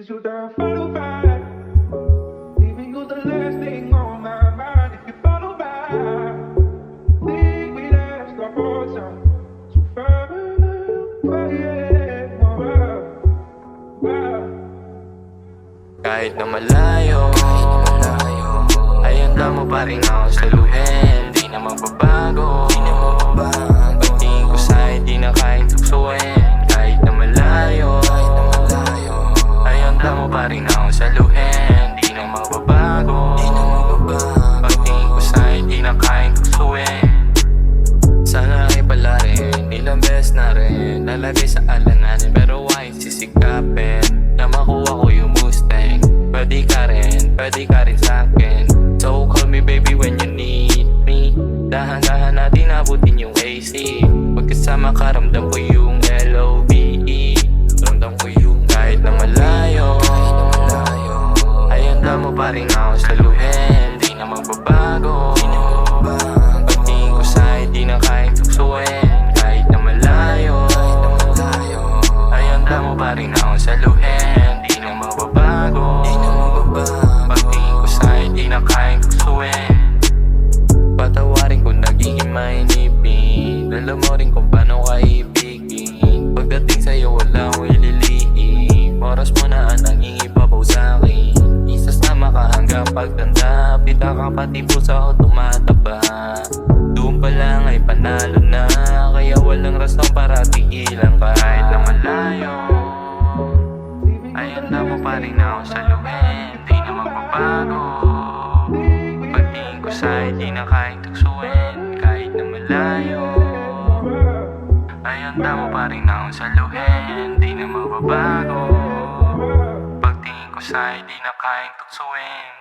Is you the follow back? Leaving you the last thing on my mind. If you follow back, think we left the whole time. So far, Kahit na malayo, ay handa mo pa rin ako saluhin. Di na magbabago, pagtingin ko sa'yo di na kayang tuksuin. Kahit na malayo, ay handa mo pa rin ako saluhin. Di na magbabago, pagtingin ko sa'yo di na kayang tuksuin. Sana ay pala rin, ilang beses na rin lalagay sa alananin, pero why sisikapin na makuha ko yung Mustang? Pwede ka rin sa'kin. So call me baby when you need me. Dahan-dahan natin abutin yung AC. Pagkasama ka ramdam ko yung LOVE. Ramdam ko yung kahit na malayo, ay handa mo pa rin ako saluhin. Di na magbabago, pagtingin ko sa'yo di na kayang tuksuin. Kahit na malayo, ay handa mo pa rin ako saluhin. Di na magbabago, pagtingin ko sa'yo di na kayang tuksuin. Patawarin kung nagiging mainipin, alam mo rin kung paano ka ibigin. Pagdating sa'yo wala akong ililihim, oras mo na ang nangingibabaw sa'kin. Isas na makahanggang pagtanda, pita ka pati puso ako tumataba. Doon pa lang ay panalo na, kaya walang rason para tigilan. Kahit na malayo, ay handa mo pa rin ako saluhin. Di na magbabago, pagtingin ko sa'yo di na kayang tuksuin. Kahit na malayo, ay handa mo pa rin ako saluhin. Di na magbabago, pagtingin ko sa'yo di na kayang tuksuin.